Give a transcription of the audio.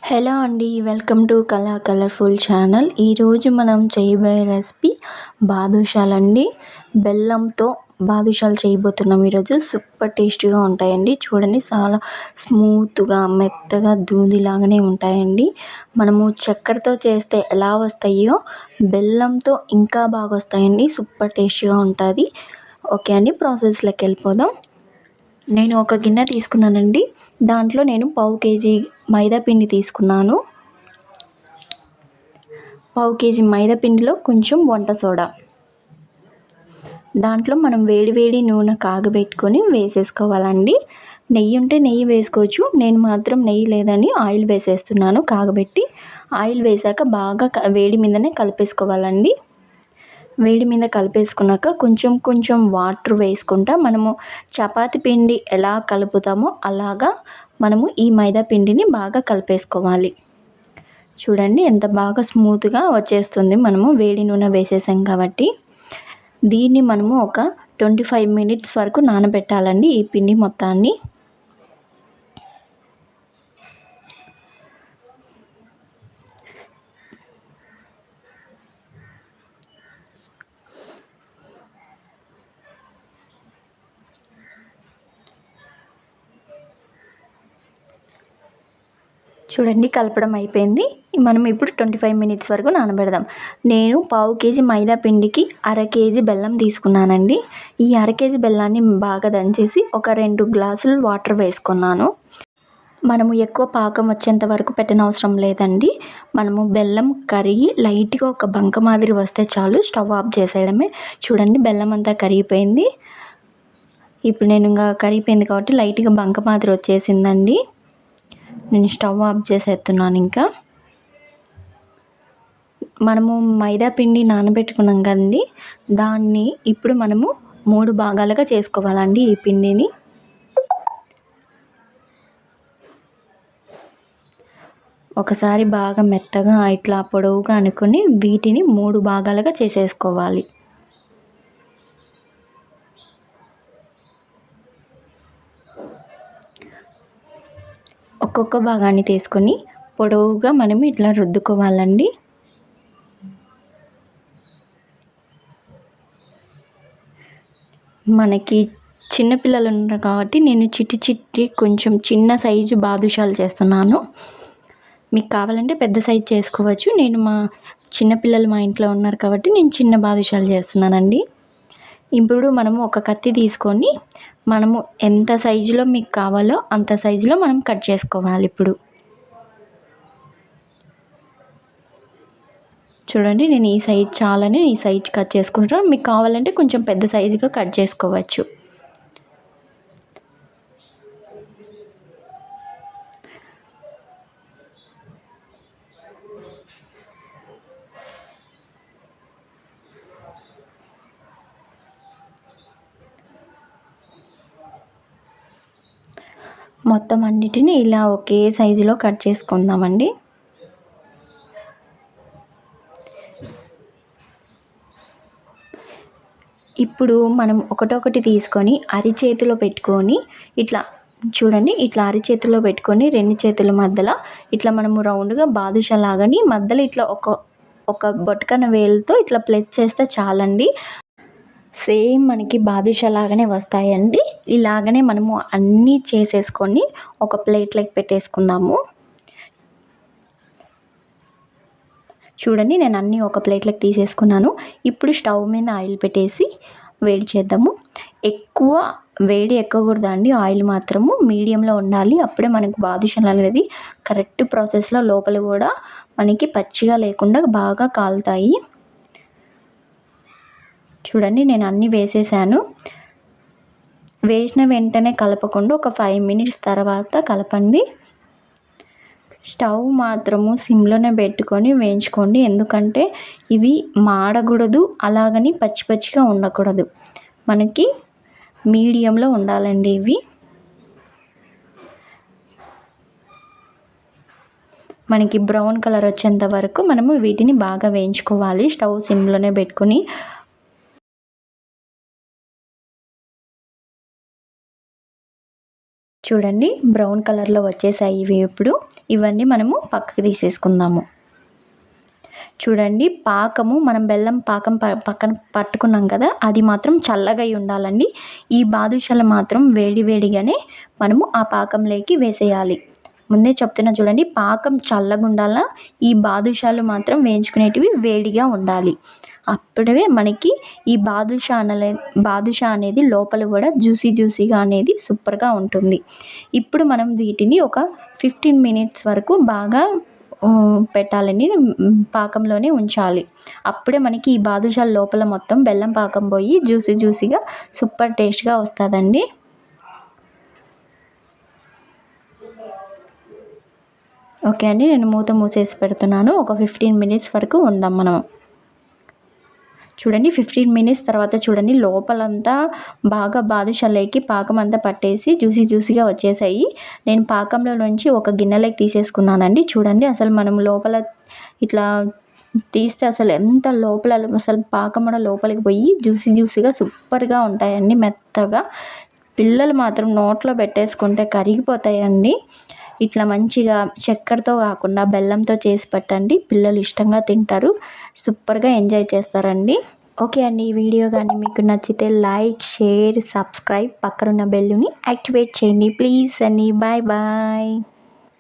Hello అండి, welcome to colourful channel. ఈరోజు మనం చేయబోయే రెసిపీ బాదుషాలండి. బెల్లంతో బాదుషాలు చేయబోతున్నాం ఈరోజు. సూపర్ టేస్టీగా ఉంటాయండి. చూడండి, చాలా స్మూత్గా మెత్తగా దూదిలాగానే ఉంటాయండి. మనము చక్కెరతో చేస్తే ఎలా వస్తాయో బెల్లంతో ఇంకా బాగా వస్తాయండి. సూపర్ టేస్టీగా ఉంటుంది. ఓకే అండి, ప్రాసెస్లోకి వెళ్ళిపోదాం. నేను ఒక గిన్నె తీసుకున్నానండి. దాంట్లో నేను పావు కేజీ మైదా పిండి తీసుకున్నాను. పావు కేజీ మైదా పిండిలో కొంచెం వంట సోడా, దాంట్లో మనం వేడి నూనె కాగబెట్టుకొని వేసేసుకోవాలండి. నెయ్యి ఉంటే నెయ్యి వేసుకోవచ్చు. నేను మాత్రం నెయ్యి లేదని ఆయిల్ వేసేస్తున్నాను. కాగబెట్టి ఆయిల్ వేసాక బాగా వేడి మీదనే కలిపేసుకోవాలండి. వేడి మీద కలిపేసుకున్నాక కొంచెం వాటర్ వేసుకుంటా మనము చపాతీ పిండి ఎలా కలుపుతామో అలాగా మనము ఈ మైదా పిండిని బాగా కలిపేసుకోవాలి. చూడండి, ఎంత బాగా స్మూత్గా వచ్చేస్తుంది. మనము వేడి నూనె వేసేసాం కాబట్టి దీన్ని మనము ఒక 25 మినిట్స్ వరకు నానబెట్టాలండి ఈ పిండి మొత్తాన్ని. చూడండి, కలపడం అయిపోయింది. మనం ఇప్పుడు 25 మినిట్స్ వరకు నానబెడదాం. నేను పావు కేజీ మైదా పిండికి అర కేజీ బెల్లం తీసుకున్నానండి. ఈ అర కేజీ బెల్లాన్ని బాగా దంచేసి ఒక 2 గ్లాసులు వాటర్ వేసుకున్నాను. మనము ఎక్కువ పాకం వచ్చేంత వరకు పెట్టనవసరం లేదండి. మనము బెల్లం కరిగి లైట్గా ఒక బంక మాదిరి వస్తే చాలు, స్టవ్ ఆఫ్ చేసేయడమే. చూడండి, బెల్లం అంతా కరిగిపోయింది. ఇప్పుడు నేను ఇంకా కరిగిపోయింది కాబట్టి లైట్గా బంక మాదిరి వచ్చేసిందండి. నేను స్టవ్ ఆఫ్ చేసేస్తున్నాను. ఇంకా మనము మైదా పిండి నానబెట్టుకున్నాం కదండి, దాన్ని ఇప్పుడు మనము 3 భాగాలుగా చేసుకోవాలండి. ఈ పిండిని ఒకసారి బాగా మెత్తగా ఇట్లా పొడవుగా అనుకొని వీటిని 3 భాగాలుగా చేసేసుకోవాలి. ఒక్కొక్క భాగాన్ని తీసుకొని పొడవుగా మనం ఇట్లా రుద్దుకోవాలండి. మనకి చిన్నపిల్లలు ఉన్నారు కాబట్టి నేను చిట్టి కొంచెం చిన్న సైజు బాదుషాలు చేస్తున్నాను. మీకు కావాలంటే పెద్ద సైజు చేసుకోవచ్చు. నేను మా చిన్నపిల్లలు మా ఇంట్లో ఉన్నారు కాబట్టి నేను చిన్న బాదుషాలు చేస్తున్నానండి. ఇప్పుడు మనము ఒక కత్తి తీసుకొని మనము ఎంత సైజులో మీకు కావాలో అంత సైజులో మనం కట్ చేసుకోవాలి. ఇప్పుడు చూడండి, నేను ఈ సైజ్ చాలని ఈ సైజ్ కట్ చేసుకుంటాను. మీకు కావాలంటే కొంచెం పెద్ద సైజుగా కట్ చేసుకోవచ్చు. మొత్తం అన్నిటిని ఇలా ఒకే సైజులో కట్ చేసుకుందామండి. ఇప్పుడు మనం ఒకటొకటి తీసుకొని అరిచేతిలో పెట్టుకొని ఇట్లా చూడండి, ఇట్లా అరిచేతిలో పెట్టుకొని 2 చేతుల మధ్యలో ఇట్లా మనము రౌండ్గా బాదుషా లాగాని మధ్యలో ఇట్లా ఒక బొటకన వేలుతో ఇట్లా ప్లేస్ చేస్తే చాలండి. సేమ్ మనకి బాదుషా లాగానే వస్తాయండి. ఇలాగనే మనము అన్నీ చేసేసుకొని ఒక ప్లేట్లోకి పెట్టేసుకుందాము. చూడండి, నేను అన్నీ ఒక ప్లేట్లోకి తీసేసుకున్నాను. ఇప్పుడు స్టవ్ మీద ఆయిల్ పెట్టేసి వేడి చేద్దాము. ఎక్కువ వేడి ఎక్కకూడదండి. ఆయిల్ మాత్రము మీడియంలో ఉండాలి. అప్పుడే మనకు బాదుషాలు అనేది కరెక్ట్ ప్రాసెస్లో లోపల కూడా మనకి పచ్చిగా లేకుండా బాగా కాలుతాయి. చూడండి, నేను అన్నీ వేసేసాను. వేసిన వెంటనే కలపకుండా ఒక 5 మినిట్స్ తర్వాత కలపండి. స్టవ్ మాత్రము సిమ్లోనే పెట్టుకొని వేయించుకోండి. ఎందుకంటే ఇవి మాడకూడదు, అలాగని పచ్చిగా ఉండకూడదు. మనకి మీడియంలో ఉండాలండి. ఇవి మనకి బ్రౌన్ కలర్ వచ్చేంత వరకు మనము వీటిని బాగా వేయించుకోవాలి. స్టవ్ సిమ్లోనే పెట్టుకొని చూడండి బ్రౌన్ కలర్లో వచ్చేసాయి ఇవి. ఇప్పుడు ఇవన్నీ మనము పక్కకు తీసేసుకుందాము. చూడండి పాకము మనం బెల్లం పాకం పక్కన పట్టుకున్నాం కదా, అది మాత్రం చల్లగా అయి ఉండాలండి. ఈ బాదుషాలు మాత్రం వేడి వేడిగానే మనము ఆ పాకంలోకి వేసేయాలి. ముందే చెప్తున్నా చూడండి, పాకం చల్లగా ఉండాలా, ఈ బాదుషాలు మాత్రం వేయించుకునేటివి వేడిగా ఉండాలి. అప్పుడే మనకి ఈ బాదుషా అనేది లోపల కూడా జ్యూసీగా అనేది సూపర్గా ఉంటుంది. ఇప్పుడు మనం వీటిని ఒక 15 మినిట్స్ వరకు బాగా పెట్టాలని పాకంలోనే ఉంచాలి. అప్పుడే మనకి ఈ బాదుషాల లోపల మొత్తం బెల్లం పాకం పోయి జ్యూసీగా సూపర్ టేస్ట్గా వస్తుందండి. ఓకే అండి, నేను మూత మూసేసి పెడుతున్నాను. ఒక 15 మినిట్స్ వరకు ఉందాం మనం. చూడండి 15 మినిట్స్ తర్వాత చూడండి లోపలంతా బాగా బాదుషాలకి పాకం అంతా పట్టేసి జ్యూసీగా వచ్చేసాయి. నేను పాకంలో నుంచి ఒక గిన్నెలోకి తీసేసుకున్నానండి. చూడండి అసలు మనం లోపల ఇట్లా తీస్తే అసలు ఎంత లోపల అసలు పాకం కూడా లోపలికి పోయి జ్యూసీగా సూపర్గా ఉంటాయండి, మెత్తగా. పిల్లలు మాత్రం నోట్లో పెట్టేసుకుంటే కరిగిపోతాయండి. ఇట్లా మంచిగా చక్కెరతో కాకుండా బెల్లంతో చేసి పెట్టండి, పిల్లలు ఇష్టంగా తింటారు, సూపర్గా ఎంజాయ్ చేస్తారండి. ఓకే అండి, ఈ వీడియో కానీ మీకు నచ్చితే లైక్, షేర్, సబ్స్క్రైబ్, పక్కనున్న బెల్లుని యాక్టివేట్ చేయండి ప్లీజ్ అండి. బాయ్.